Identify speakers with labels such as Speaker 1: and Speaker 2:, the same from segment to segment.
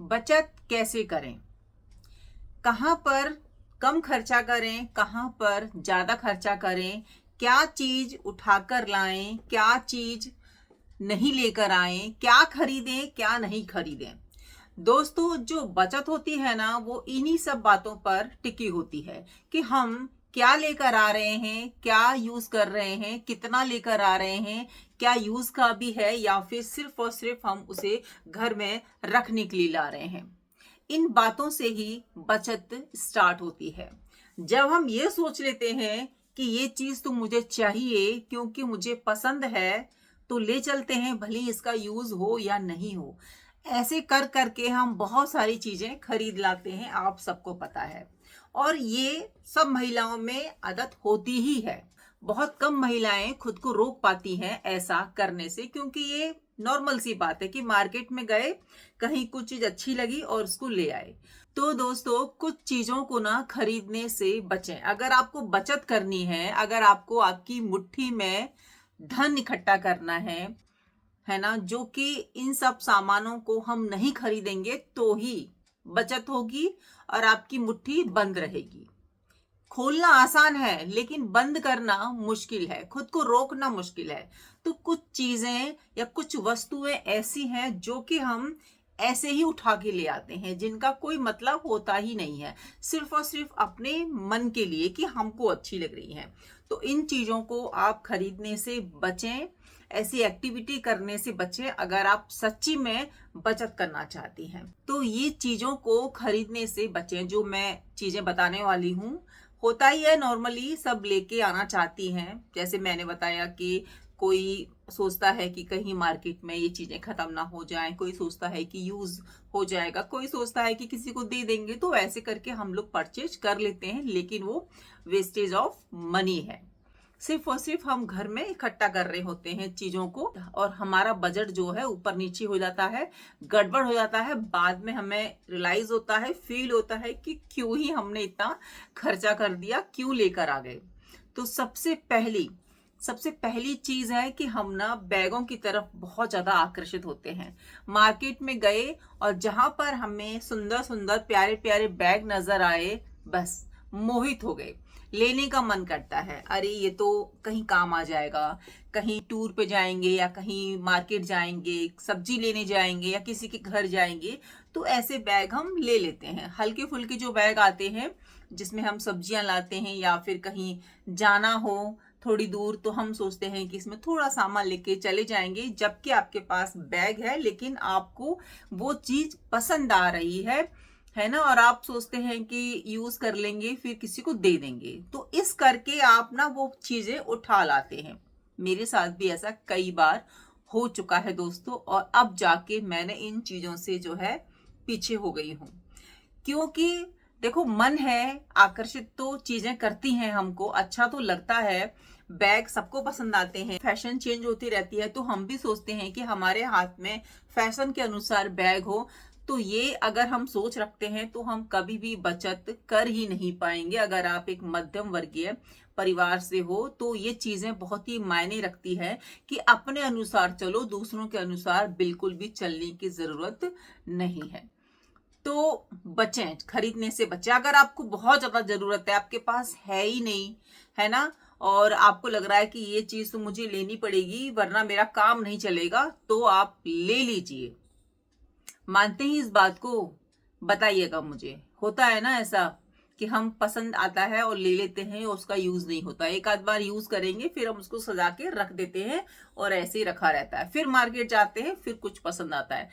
Speaker 1: बचत कैसे करें, कहाँ पर कम खर्चा करें, कहाँ पर ज़्यादा खर्चा करें, क्या चीज़ उठाकर लाएं, क्या चीज़ नहीं लेकर आएं, क्या खरीदें, क्या नहीं खरीदें। दोस्तों, जो बचत होती है ना, वो इन्हीं सब बातों पर टिकी होती है कि हम क्या लेकर आ रहे हैं, क्या यूज कर रहे हैं, कितना लेकर आ रहे हैं, क्या यूज का भी है या फिर सिर्फ और सिर्फ हम उसे घर में रखने के लिए ला रहे हैं। इन बातों से ही बचत स्टार्ट होती है। जब हम ये सोच लेते हैं कि ये चीज तो मुझे चाहिए क्योंकि मुझे पसंद है, तो ले चलते हैं, भले इसका यूज हो या नहीं हो। ऐसे कर करके हम बहुत सारी चीजें खरीद लाते हैं, आप सबको पता है। और ये सब महिलाओं में आदत होती ही है। बहुत कम महिलाएं खुद को रोक पाती हैं ऐसा करने से, क्योंकि ये नॉर्मल सी बात है कि मार्केट में गए, कहीं कुछ चीज अच्छी लगी और उसको ले आए। तो दोस्तों, कुछ चीजों को ना खरीदने से बचें। अगर आपको बचत करनी है, अगर आपको आपकी मुट्ठी में धन इकट्ठा करना है ना, जो कि इन सब सामानों को हम नहीं खरीदेंगे तो ही बचत होगी और आपकी मुट्ठी बंद रहेगी। खोलना आसान है लेकिन बंद करना मुश्किल है, खुद को रोकना मुश्किल है। तो कुछ चीजें या कुछ वस्तुएं ऐसी हैं जो कि हम ऐसे ही उठा के ले आते हैं, जिनका कोई मतलब होता ही नहीं है, सिर्फ और सिर्फ अपने मन के लिए कि हमको अच्छी लग रही है। तो इन चीजों को आप खरीदने से बचें, ऐसी एक्टिविटी करने से बचें अगर आप सच्ची में बचत करना चाहती हैं। तो ये चीजों को खरीदने से बचें। जो मैं चीजें बताने वाली हूँ, होता ही है नॉर्मली सब लेके आना चाहती हैं। जैसे मैंने बताया कि कोई सोचता है कि कहीं मार्केट में ये चीजें खत्म ना हो जाएं, कोई सोचता है कि यूज हो जाएगा, कोई सोचता है कि किसी को दे देंगे। तो ऐसे करके हम लोग परचेज कर लेते हैं, लेकिन वो वेस्टेज ऑफ मनी है। सिर्फ और सिर्फ हम घर में इकट्ठा कर रहे होते हैं चीजों को, और हमारा बजट जो है ऊपर नीचे हो जाता है, गड़बड़ हो जाता है। बाद में हमें रियलाइज होता है, फील होता है कि क्यों ही हमने इतना खर्चा कर दिया, क्यों लेकर आ गए। तो सबसे पहली चीज है कि हम ना बैगों की तरफ बहुत ज्यादा आकर्षित होते हैं। मार्केट में गए और जहां पर हमें सुंदर सुंदर प्यारे प्यारे बैग नजर आए, बस मोहित हो गए। लेने का मन करता है, अरे ये तो कहीं काम आ जाएगा, कहीं टूर पे जाएंगे या कहीं मार्केट जाएंगे, सब्जी लेने जाएंगे या किसी के घर जाएंगे, तो ऐसे बैग हम ले लेते हैं। हल्के फुल्के जो बैग आते हैं जिसमें हम सब्जियां लाते हैं या फिर कहीं जाना हो थोड़ी दूर, तो हम सोचते हैं कि इसमें थोड़ा सामान लेके चले जाएंगे, जबकि आपके पास बैग है लेकिन आपको वो चीज पसंद आ रही है ना, और आप सोचते हैं कि यूज कर लेंगे फिर किसी को दे देंगे। तो इस करके आप ना वो चीजें उठा लाते हैं। मेरे साथ भी ऐसा कई बार हो चुका है दोस्तों, और अब जाके मैंने इन चीजों से जो है पीछे हो गई हूँ। क्योंकि देखो, मन है, आकर्षित तो चीजें करती हैं, हमको अच्छा तो लगता है, बैग सबको पसंद आते हैं, फैशन चेंज होती रहती है, तो हम भी सोचते हैं कि हमारे हाथ में फैशन के अनुसार बैग हो। तो ये अगर हम सोच रखते हैं तो हम कभी भी बचत कर ही नहीं पाएंगे। अगर आप एक मध्यम वर्गीय परिवार से हो तो ये चीजें बहुत ही मायने रखती है कि अपने अनुसार चलो, दूसरों के अनुसार बिल्कुल भी चलने की जरूरत नहीं है। तो बचें, खरीदने से बचें। अगर आपको बहुत ज्यादा जरूरत है, आपके पास है ही नहीं, है ना, और आपको लग रहा है कि ये चीज तो मुझे लेनी पड़ेगी वरना मेरा काम नहीं चलेगा, तो आप ले लीजिए। मानते ही इस बात को? बताइएगा मुझे। होता है ना ऐसा कि हम पसंद आता है और ले लेते हैं और उसका यूज नहीं होता। एक आध बार यूज करेंगे, फिर हम उसको सजा के रख देते हैं और ऐसे ही रखा रहता है। फिर मार्केट जाते हैं, फिर कुछ पसंद आता है।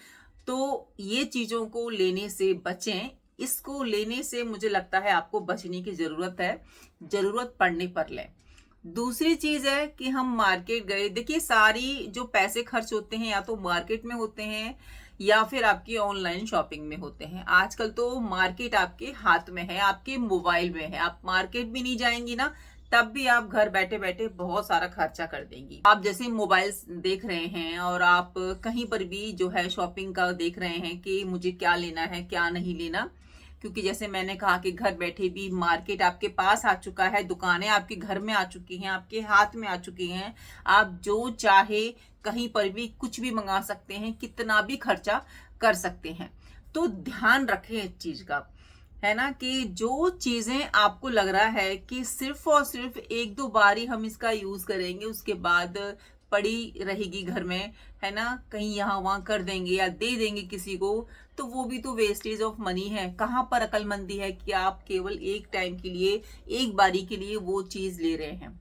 Speaker 1: तो ये चीजों को लेने से बचें। इसको लेने से मुझे लगता है आपको बचने की जरूरत है, जरूरत पड़ने पर लें। दूसरी चीज है कि हम मार्केट गए, देखिए सारी जो पैसे खर्च होते हैं या तो मार्केट में होते हैं या फिर आपकी ऑनलाइन शॉपिंग में होते हैं। आजकल तो मार्केट आपके हाथ में है, आपके मोबाइल में है। आप मार्केट भी नहीं जाएंगी ना, तब भी आप घर बैठे बैठे बहुत सारा खर्चा कर देंगी। आप जैसे मोबाइल देख रहे हैं और आप कहीं पर भी जो है शॉपिंग का देख रहे हैं कि मुझे क्या लेना है क्या नहीं लेना, क्योंकि जैसे मैंने कहा कि घर बैठे भी मार्केट आपके पास आ चुका है, दुकानें आपके घर में आ चुकी हैं, आपके हाथ में आ चुकी हैं। आप जो चाहे कहीं पर भी कुछ भी मंगा सकते हैं, कितना भी खर्चा कर सकते हैं। तो ध्यान रखें इस चीज का, है ना, कि जो चीजें आपको लग रहा है कि सिर्फ और सिर्फ एक दो बार ही हम इसका यूज करेंगे, उसके बाद पड़ी रहेगी घर में, है ना, कहीं यहाँ वहां कर देंगे या दे देंगे किसी को, तो वो भी तो वेस्टेज ऑफ मनी है। कहाँ पर अक्लमंदी है कि आप केवल एक टाइम के लिए, एक बारी के लिए वो चीज ले रहे हैं।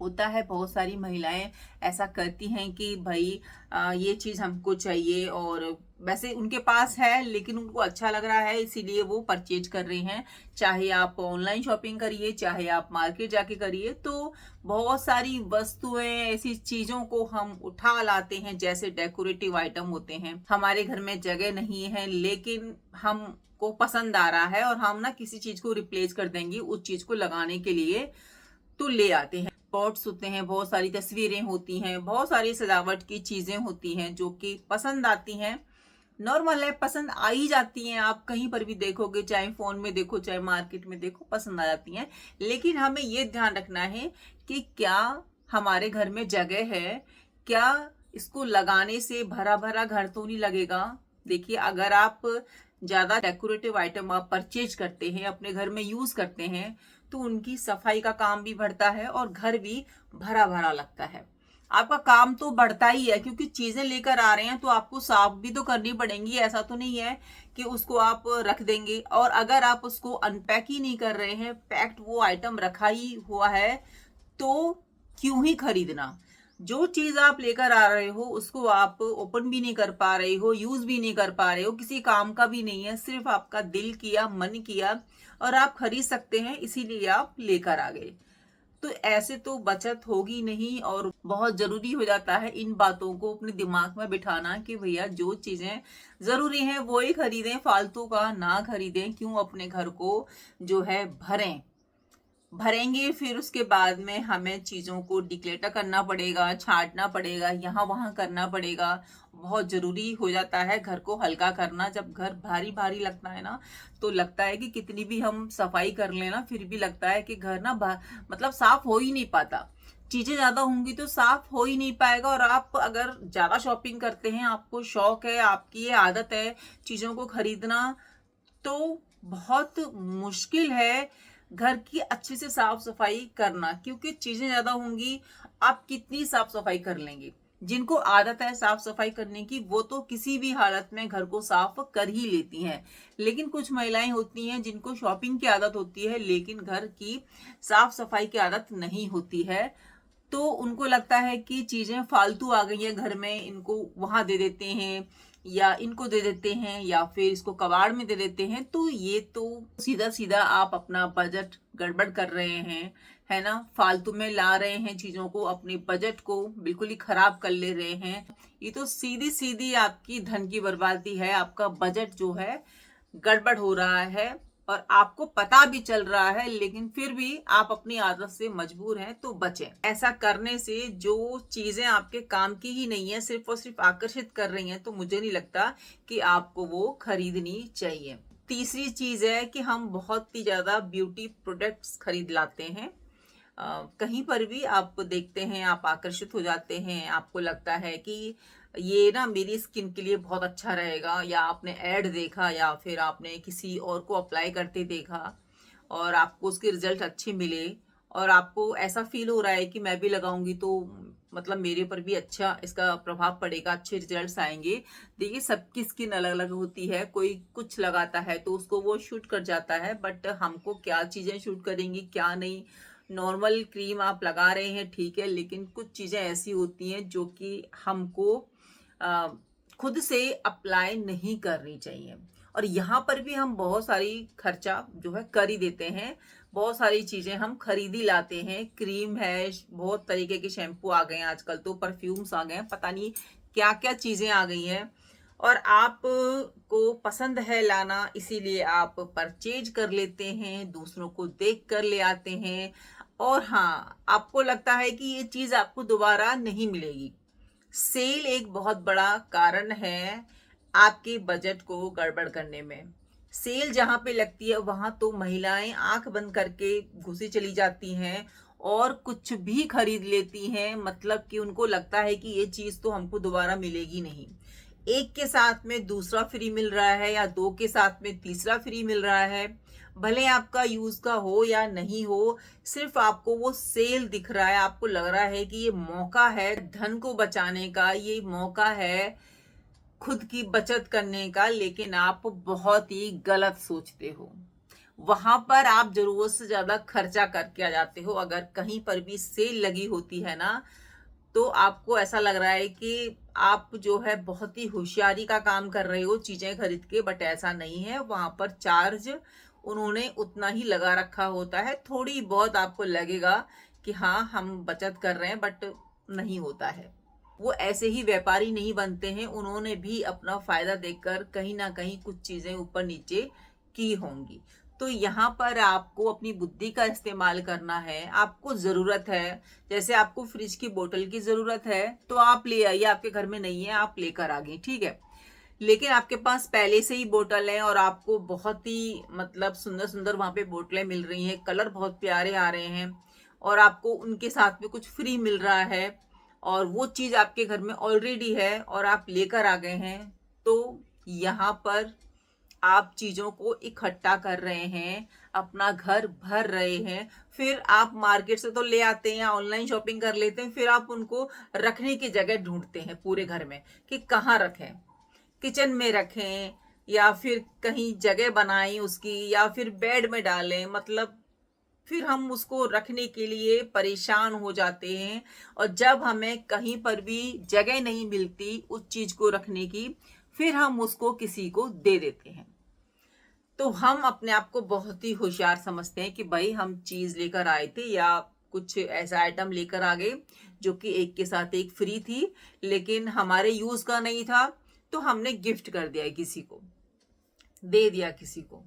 Speaker 1: होता है बहुत सारी महिलाएं ऐसा करती हैं कि भाई ये चीज हमको चाहिए, और वैसे उनके पास है लेकिन उनको अच्छा लग रहा है इसीलिए वो परचेज कर रही हैं। चाहे आप ऑनलाइन शॉपिंग करिए, चाहे आप मार्केट जाके करिए, तो बहुत सारी वस्तुएं, ऐसी चीजों को हम उठा लाते हैं जैसे डेकोरेटिव आइटम होते हैं। हमारे घर में जगह नहीं है लेकिन हमको पसंद आ रहा है और हम ना किसी चीज को रिप्लेस कर देंगे उस चीज को लगाने के लिए, तो ले आते हैं। पॉट्स होते हैं, बहुत सारी तस्वीरें होती हैं, बहुत सारी सजावट की चीजें होती हैं जो कि पसंद आती हैं। नॉर्मल है, पसंद आ ही जाती हैं। आप कहीं पर भी देखोगे, चाहे फोन में देखो चाहे मार्केट में देखो, पसंद आ जाती हैं। लेकिन हमें ये ध्यान रखना है कि क्या हमारे घर में जगह है, क्या इसको लगाने से भरा भरा घर तो नहीं लगेगा। देखिए, अगर आप ज्यादा डेकोरेटिव आइटम आप परचेज करते हैं, अपने घर में यूज करते हैं, तो उनकी सफाई का काम भी बढ़ता है और घर भी भरा भरा लगता है। आपका काम तो बढ़ता ही है क्योंकि चीजें लेकर आ रहे हैं तो आपको साफ भी तो करनी पड़ेंगी। ऐसा तो नहीं है कि उसको आप रख देंगे, और अगर आप उसको अनपैक ही नहीं कर रहे हैं, पैक्ड वो आइटम रखा ही हुआ है, तो क्यों ही खरीदना। जो चीज आप लेकर आ रहे हो उसको आप ओपन भी नहीं कर पा रहे हो, यूज भी नहीं कर पा रहे हो, किसी काम का भी नहीं है, सिर्फ आपका दिल किया, मन किया और आप खरीद सकते हैं इसीलिए आप लेकर आ गए। तो ऐसे तो बचत होगी नहीं, और बहुत जरूरी हो जाता है इन बातों को अपने दिमाग में बिठाना कि भैया जो चीजें जरूरी हैं वो ही खरीदें, फालतू का ना खरीदें। क्यों अपने घर को जो है भरेंगे, फिर उसके बाद में हमें चीजों को डिक्लेटर करना पड़ेगा, छांटना पड़ेगा, यहाँ वहां करना पड़ेगा। बहुत जरूरी हो जाता है घर को हल्का करना। जब घर भारी भारी लगता है ना, तो लगता है कि कितनी भी हम सफाई कर लेना फिर भी लगता है कि घर ना मतलब साफ हो ही नहीं पाता। चीजें ज्यादा होंगी तो साफ हो ही नहीं पाएगा। और आप अगर ज्यादा शॉपिंग करते हैं, आपको शौक है, आपकी ये आदत है चीजों को खरीदना, तो बहुत मुश्किल है घर की अच्छे से साफ सफाई करना, क्योंकि चीजें ज्यादा होंगी, आप कितनी साफ सफाई कर लेंगे। जिनको आदत है साफ सफाई करने की वो तो किसी भी हालत में घर को साफ कर ही लेती हैं। लेकिन कुछ महिलाएं होती हैं जिनको शॉपिंग की आदत होती है लेकिन घर की साफ सफाई की आदत नहीं होती है, तो उनको लगता है कि चीजें फालतू आ गई हैं घर में, इनको वहां दे देते हैं या इनको दे देते हैं या फिर इसको कबाड़ में दे देते हैं। तो ये तो सीधा सीधा आप अपना बजट गड़बड़ कर रहे हैं, है ना, फालतू में ला रहे हैं चीजों को, अपने बजट को बिल्कुल ही खराब कर ले रहे हैं। ये तो सीधी सीधी आपकी धन की बर्बादी है। आपका बजट जो है गड़बड़ हो रहा है और आपको पता भी चल रहा है, लेकिन फिर भी आप अपनी आदत से मजबूर हैं, तो बचें। ऐसा करने से जो चीजें आपके काम की ही नहीं है, सिर्फ और सिर्फ आकर्षित कर रही हैं, तो मुझे नहीं लगता कि आपको वो खरीदनी चाहिए। तीसरी चीज है कि हम बहुत ही ज्यादा ब्यूटी प्रोडक्ट्स खरीद लाते हैं। कहीं पर भी आप देखते हैं, आप आकर्षित हो जाते हैं, आपको लगता है कि ये ना मेरी स्किन के लिए बहुत अच्छा रहेगा, या आपने ऐड देखा या फिर आपने किसी और को अप्लाई करते देखा और आपको उसके रिजल्ट अच्छे मिले और आपको ऐसा फील हो रहा है कि मैं भी लगाऊंगी तो मतलब मेरे पर भी अच्छा इसका प्रभाव पड़ेगा, अच्छे रिजल्ट्स आएंगे। देखिए, सबकी स्किन अलग अलग होती है, कोई कुछ लगाता है तो उसको वो शूट कर जाता है, बट हमको क्या चीजें शूट करेंगी क्या नहीं। नॉर्मल क्रीम आप लगा रहे हैं ठीक है, लेकिन कुछ चीजें ऐसी होती हैं जो कि हमको खुद से अप्लाई नहीं करनी चाहिए। और यहाँ पर भी हम बहुत सारी खर्चा जो है कर ही देते हैं, बहुत सारी चीजें हम खरीदी लाते हैं। क्रीम है, बहुत तरीके के शैम्पू आ गए हैं आजकल, तो परफ्यूम्स आ गए हैं, पता नहीं क्या क्या चीजें आ गई हैं, और आप को पसंद है लाना इसीलिए आप परचेज कर लेते हैं, दूसरों को देख कर ले आते हैं। और हाँ, आपको लगता है कि ये चीज आपको दोबारा नहीं मिलेगी। सेल एक बहुत बड़ा कारण है आपके बजट को गड़बड़ करने में। सेल जहां पे लगती है वहां तो महिलाएं आंख बंद करके घुसी चली जाती हैं और कुछ भी खरीद लेती हैं, मतलब कि उनको लगता है कि ये चीज तो हमको दोबारा मिलेगी नहीं। एक के साथ में दूसरा फ्री मिल रहा है या दो के साथ में तीसरा फ्री मिल रहा है, भले आपका यूज का हो या नहीं हो, सिर्फ आपको वो सेल दिख रहा है, आपको लग रहा है कि ये मौका है धन को बचाने का, ये मौका है खुद की बचत करने का, लेकिन आप बहुत ही गलत सोचते हो। वहां पर आप जरूरत से ज्यादा खर्चा करके आ जाते हो। अगर कहीं पर भी सेल लगी होती है ना, तो आपको ऐसा लग रहा है कि आप जो है बहुत ही होशियारी का काम कर रहे हो चीजें खरीद के, बट ऐसा नहीं है। वहां पर चार्ज उन्होंने उतना ही लगा रखा होता है। थोड़ी बहुत आपको लगेगा कि हाँ हम बचत कर रहे हैं, बट नहीं होता है। वो ऐसे ही व्यापारी नहीं बनते हैं, उन्होंने भी अपना फायदा देखकर कहीं ना कहीं कुछ चीजें ऊपर नीचे की होंगी। तो यहाँ पर आपको अपनी बुद्धि का इस्तेमाल करना है। आपको जरूरत है, जैसे आपको फ्रिज की बोतल की जरूरत है तो आप ले आइए, आपके घर में नहीं है आप लेकर आ गए, ठीक है। लेकिन आपके पास पहले से ही बोतल है और आपको बहुत ही मतलब सुंदर सुंदर वहां पे बोतलें मिल रही हैं, कलर बहुत प्यारे आ रहे हैं और आपको उनके साथ में कुछ फ्री मिल रहा है और वो चीज आपके घर में ऑलरेडी है और आप लेकर आ गए हैं, तो यहाँ पर आप चीजों को इकट्ठा कर रहे हैं, अपना घर भर रहे हैं। फिर आप मार्केट से तो ले आते हैं या ऑनलाइन शॉपिंग कर लेते हैं, फिर आप उनको रखने की जगह ढूंढते हैं पूरे घर में कि कहाँ रखें, किचन में रखें या फिर कहीं जगह बनाएं उसकी, या फिर बेड में डालें। मतलब फिर हम उसको रखने के लिए परेशान हो जाते हैं और जब हमें कहीं पर भी जगह नहीं मिलती उस चीज को रखने की, फिर हम उसको किसी को दे देते हैं। तो हम अपने आप को बहुत ही होशियार समझते हैं कि भाई हम चीज लेकर आए थे या कुछ ऐसा आइटम लेकर आ गए जो कि एक के साथ एक फ्री थी, लेकिन हमारे यूज का नहीं था, तो हमने गिफ्ट कर दिया किसी को, दे दिया किसी को।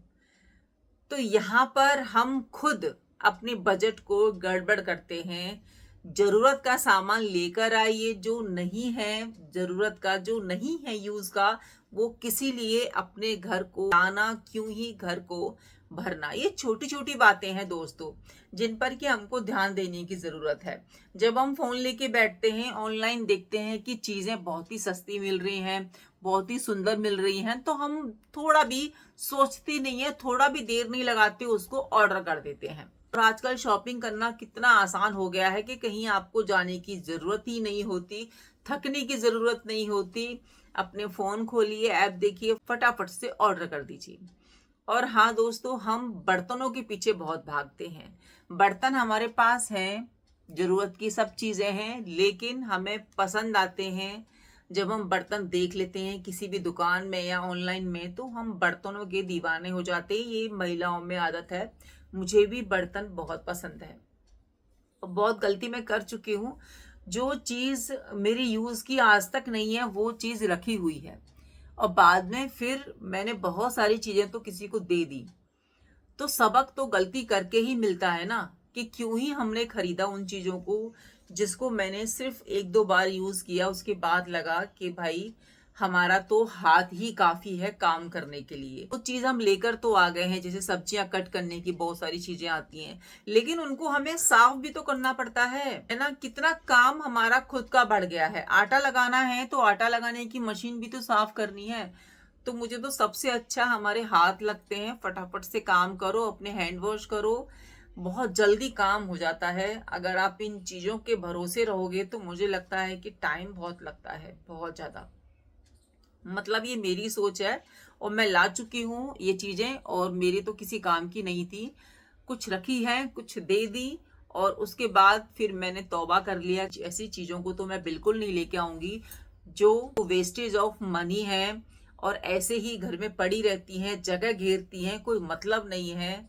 Speaker 1: तो यहाँ पर हम खुद अपने बजट को गड़बड़ करते हैं। जरूरत का सामान लेकर आइए, जो नहीं है जरूरत का, जो नहीं है यूज का, वो किसी लिए अपने घर को लाना, क्यों ही घर को भरना। ये छोटी छोटी बातें हैं दोस्तों, जिन पर कि हमको ध्यान देने की जरूरत है। जब हम फोन लेके बैठते हैं, ऑनलाइन देखते हैं कि चीजें बहुत ही सस्ती मिल रही हैं, बहुत ही सुंदर मिल रही हैं, तो हम थोड़ा भी सोचते नहीं है, थोड़ा भी देर नहीं लगाते, उसको ऑर्डर कर देते हैं। और आजकल शॉपिंग करना कितना आसान हो गया है कि कहीं आपको जाने की जरूरत ही नहीं होती, थकने की जरूरत नहीं होती। अपने फोन खोलिए, ऐप देखिए, फटाफट से ऑर्डर कर दीजिए। और हाँ दोस्तों, हम बर्तनों के पीछे बहुत भागते हैं। बर्तन हमारे पास हैं, जरूरत की सब चीजें हैं, लेकिन हमें पसंद आते हैं। जब हम बर्तन देख लेते हैं किसी भी दुकान में या ऑनलाइन में, तो हम बर्तनों के दीवाने हो जाते हैं। ये महिलाओं में आदत है, मुझे भी बर्तन बहुत पसंद है। बहुत गलती मैं कर चुकी हूँ, जो चीज मेरी यूज की आज तक नहीं है वो चीज रखी हुई है और बाद में फिर मैंने बहुत सारी चीजें तो किसी को दे दी। तो सबक तो गलती करके ही मिलता है ना, कि क्यों ही हमने खरीदा उन चीजों को जिसको मैंने सिर्फ एक दो बार यूज किया, उसके बाद लगा कि भाई हमारा तो हाथ ही काफी है काम करने के लिए। वो चीज हम लेकर तो आ गए हैं, जैसे सब्जियां कट करने की बहुत सारी चीजें आती हैं, लेकिन उनको हमें साफ भी तो करना पड़ता है ना। कितना काम हमारा खुद का बढ़ गया है। आटा लगाना है तो आटा लगाने की मशीन भी तो साफ करनी है। तो मुझे तो सबसे अच्छा हमारे हाथ लगते हैं, फटाफट से काम करो, अपने हैंड वॉश करो, बहुत जल्दी काम हो जाता है। अगर आप इन चीजों के भरोसे रहोगे तो मुझे लगता है कि टाइम बहुत लगता है, बहुत ज्यादा। मतलब ये मेरी सोच है और मैं ला चुकी हूँ ये चीजें, और मेरी तो किसी काम की नहीं थी, कुछ रखी है, कुछ दे दी, और उसके बाद फिर मैंने तौबा कर लिया। ऐसी चीजों को तो मैं बिल्कुल नहीं लेके आऊंगी जो वेस्टेज ऑफ मनी है और ऐसे ही घर में पड़ी रहती हैं, जगह घेरती हैं, कोई मतलब नहीं है।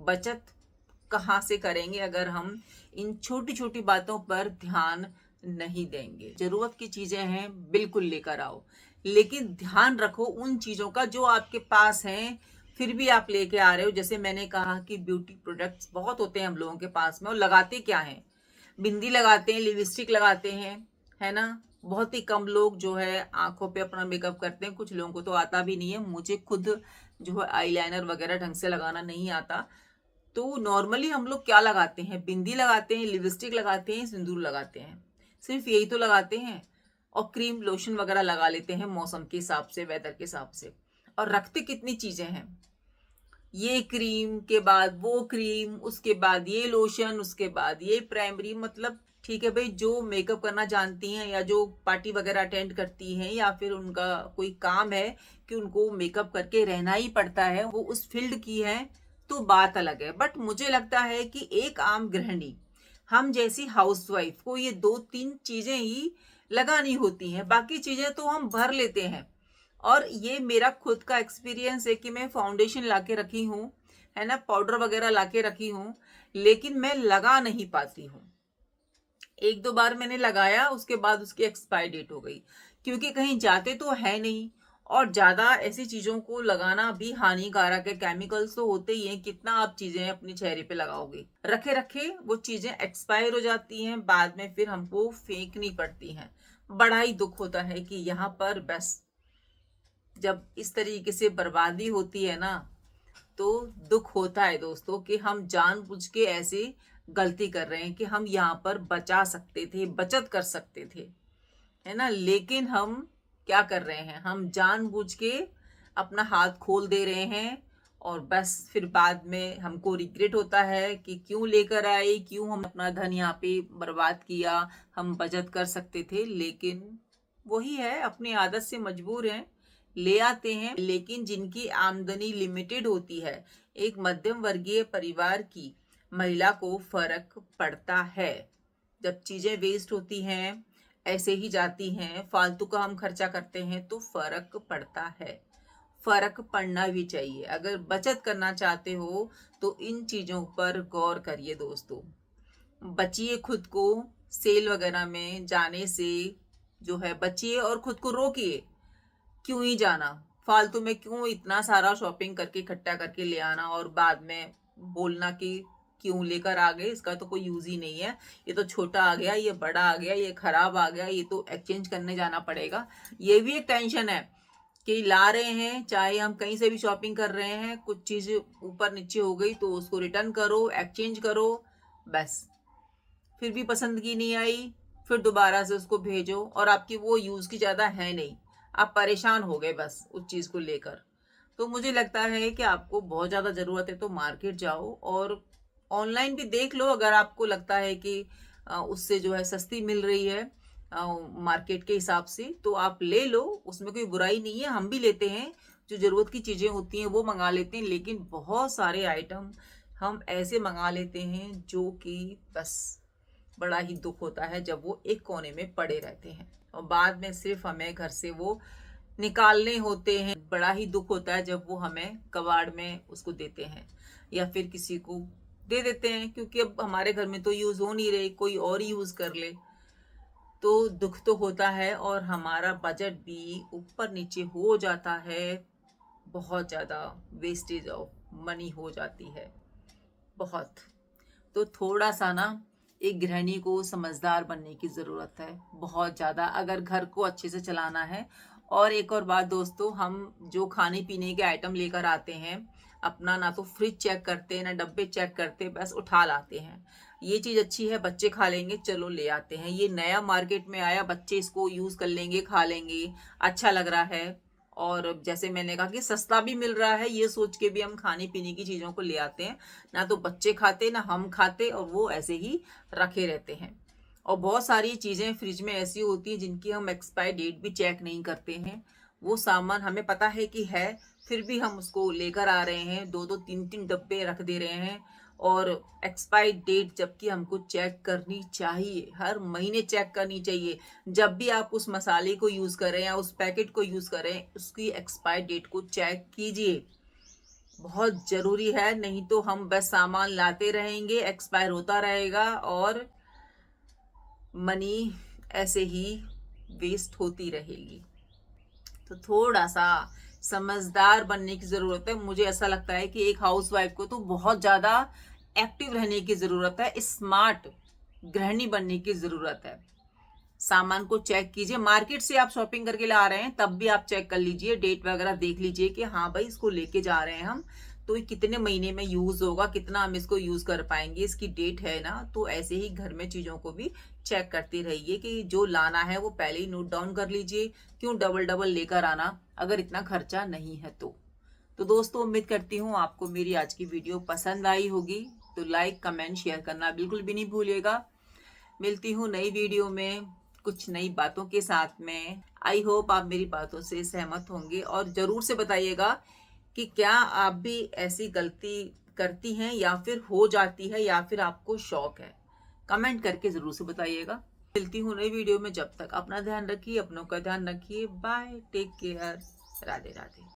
Speaker 1: बचत कहाँ से करेंगे अगर हम इन छोटी छोटी बातों पर ध्यान नहीं देंगे। जरूरत की चीजें हैं, बिल्कुल लेकर आओ, लेकिन ध्यान रखो उन चीजों का जो आपके पास हैं, फिर भी आप लेके आ रहे हो। जैसे मैंने कहा कि ब्यूटी प्रोडक्ट्स बहुत होते हैं हम लोगों के पास में, और लगाते क्या है, बिंदी लगाते हैं, लिपस्टिक लगाते हैं, है ना। बहुत ही कम लोग जो है आंखों पे अपना मेकअप करते हैं, कुछ लोगों को तो आता भी नहीं है। मुझे खुद जो है आईलाइनर वगैरह ढंग से लगाना नहीं आता। तो नॉर्मली हम लोग क्या लगाते हैं, बिंदी लगाते हैं, लिपस्टिक लगाते हैं, सिंदूर लगाते हैं, सिर्फ यही तो लगाते हैं। और क्रीम लोशन वगैरह लगा लेते हैं मौसम के हिसाब से, वेदर के हिसाब से। और रखते कितनी चीजें हैं, ये क्रीम के बाद वो क्रीम, उसके बाद ये लोशन, उसके बाद ये प्राइमरी। मतलब ठीक है भाई, जो मेकअप करना जानती हैं या जो पार्टी वगैरह अटेंड करती हैं या फिर उनका कोई काम है कि उनको मेकअप करके रहना ही पड़ता है, वो उस फील्ड की है तो बात अलग है। बट मुझे लगता है कि एक आम गृहिणी, हम जैसी हाउसवाइफ को ये 2-3 चीजें ही लगानी होती हैं, बाकी चीजें तो हम भर लेते हैं। और ये मेरा खुद का एक्सपीरियंस है कि मैं फाउंडेशन लाके रखी हूँ, है ना, पाउडर वगैरह लाके रखी हूँ, लेकिन मैं लगा नहीं पाती हूँ। 1-2 बार मैंने लगाया, उसके बाद उसकी एक्सपायर डेट हो गई, क्योंकि कहीं जाते तो है नहीं। और ज्यादा ऐसी चीजों को लगाना भी हानिकारक है, केमिकल्स तो होते ही हैं, कितना आप चीजें अपने चेहरे पे लगाओगे। रखे रखे वो चीजें एक्सपायर हो जाती हैं, बाद में फिर हमको फेंकनी पड़ती हैं। बड़ा ही दुख होता है कि यहाँ पर बस जब इस तरीके से बर्बादी होती है ना, तो दुख होता है दोस्तों कि हम जानबूझ के ऐसे गलती कर रहे हैं कि हम यहाँ पर बचा सकते थे, बचत कर सकते थे, है ना, लेकिन हम क्या कर रहे हैं, हम जानबूझ के अपना हाथ खोल दे रहे हैं। और बस फिर बाद में हमको रिग्रेट होता है कि क्यों लेकर आए, क्यों हम अपना धन यहाँ पे बर्बाद किया, हम बचत कर सकते थे। लेकिन वही है, अपनी आदत से मजबूर हैं, ले आते हैं। लेकिन जिनकी आमदनी लिमिटेड होती है, एक मध्यम वर्गीय परिवार की महिला को फर्क पड़ता है। जब चीजें वेस्ट होती हैं, ऐसे ही जाती हैं, फालतू का हम खर्चा करते हैं, तो फर्क पड़ता है। फर्क पड़ना भी चाहिए। अगर बचत करना चाहते हो तो इन चीजों पर गौर करिए दोस्तों। बचिए खुद को सेल वगैरह में जाने से, जो है बचिए और खुद को रोकिए। क्यों ही जाना, फालतू में क्यों इतना सारा शॉपिंग करके इकट्ठा करके ले आना और बाद में बोलना कि क्यों लेकर आ गए, इसका तो कोई यूज ही नहीं है, ये तो छोटा आ गया, ये बड़ा आ गया, ये खराब आ गया, ये तो एक्सचेंज करने जाना पड़ेगा। ये भी एक टेंशन है कि ला रहे हैं, चाहे हम कहीं से भी शॉपिंग कर रहे हैं, कुछ चीज ऊपर नीचे हो गई तो उसको रिटर्न करो, एक्सचेंज करो, बस फिर भी पसंद की नहीं आई, फिर दोबारा से उसको भेजो और आपकी वो यूज की ज्यादा है नहीं, आप परेशान हो गए बस उस चीज को लेकर। तो मुझे लगता है कि आपको बहुत ज्यादा जरूरत है तो मार्केट जाओ और ऑनलाइन भी देख लो, अगर आपको लगता है कि उससे जो है सस्ती मिल रही है मार्केट के हिसाब से, तो आप ले लो, उसमें कोई बुराई नहीं है। हम भी लेते हैं, जो जरूरत की चीजें होती हैं वो मंगा लेते हैं, लेकिन बहुत सारे आइटम हम ऐसे मंगा लेते हैं जो कि बस बड़ा ही दुख होता है जब वो एक कोने में पड़े रहते हैं और बाद में सिर्फ हमें घर से वो निकालने होते हैं। बड़ा ही दुख होता है जब वो हमें कबाड़ में उसको देते हैं या फिर किसी को दे देते हैं, क्योंकि अब हमारे घर में तो यूज हो नहीं रही, कोई और यूज कर ले, तो दुख तो होता है और हमारा बजट भी ऊपर नीचे हो जाता है, बहुत ज्यादा वेस्टेज ऑफ मनी हो जाती है बहुत। तो थोड़ा सा ना एक गृहिणी को समझदार बनने की जरूरत है बहुत ज्यादा, अगर घर को अच्छे से चलाना है। और एक और बात दोस्तों, हम जो खाने पीने के आइटम लेकर आते हैं, अपना ना तो फ्रिज चेक करते ना डब्बे चेक करते, बस उठा लाते हैं। ये चीज अच्छी है, बच्चे खा लेंगे, चलो ले आते हैं, ये नया मार्केट में आया, बच्चे इसको यूज कर लेंगे, खा लेंगे, अच्छा लग रहा है। और जैसे मैंने कहा कि सस्ता भी मिल रहा है, ये सोच के भी हम खाने पीने की चीजों को ले आते हैं, ना तो बच्चे खाते ना हम खाते, और वो ऐसे ही रखे रहते हैं। और बहुत सारी चीजें फ्रिज में ऐसी होती हैं जिनकी हम एक्सपायर डेट भी चेक नहीं करते हैं। वो सामान हमें पता है कि है, फिर भी हम उसको लेकर आ रहे हैं, 2-2 3-3 डब्बे रख दे रहे हैं। और एक्सपायर डेट जबकि हमको चेक करनी चाहिए, हर महीने चेक करनी चाहिए। जब भी आप उस मसाले को यूज करें या उस पैकेट को यूज करें, उसकी एक्सपायर डेट को चेक कीजिए, बहुत जरूरी है। नहीं तो हम बस सामान लाते रहेंगे, एक्सपायर होता रहेगा और मनी ऐसे ही वेस्ट होती रहेगी। तो थोड़ा सा समझदार बनने की जरूरत है। मुझे ऐसा लगता है कि एक हाउसवाइफ को तो बहुत ज्यादा एक्टिव रहने की जरूरत है, स्मार्ट गृहिणी बनने की जरूरत है। सामान को चेक कीजिए, मार्केट से आप शॉपिंग करके ला रहे हैं तब भी आप चेक कर लीजिए, डेट वगैरह देख लीजिए कि हाँ भाई इसको लेके जा रहे हैं हम, तो ये कितने महीने में यूज होगा, कितना हम इसको यूज कर पाएंगे, इसकी डेट है ना। तो ऐसे ही घर में चीजों को भी चेक करते रहिए कि जो लाना है वो पहले ही नोट डाउन कर लीजिए। क्यों डबल डबल लेकर आना अगर इतना खर्चा नहीं है तो दोस्तों उम्मीद करती हूँ आपको मेरी आज की वीडियो पसंद आई होगी। तो लाइक कमेंट शेयर करना बिल्कुल भी नहीं भूलिएगा। मिलती हूँ नई वीडियो में कुछ नई बातों के साथ में। आई होप आप मेरी बातों से सहमत होंगे और जरूर से बताइएगा कि क्या आप भी ऐसी गलती करती हैं या फिर हो जाती है या फिर आपको शौक है। कमेंट करके जरूर से बताइएगा। मिलती हूँ नई वीडियो में, जब तक अपना ध्यान रखिए, अपनों का ध्यान रखिए। Bye, take care, Radhe Radhe.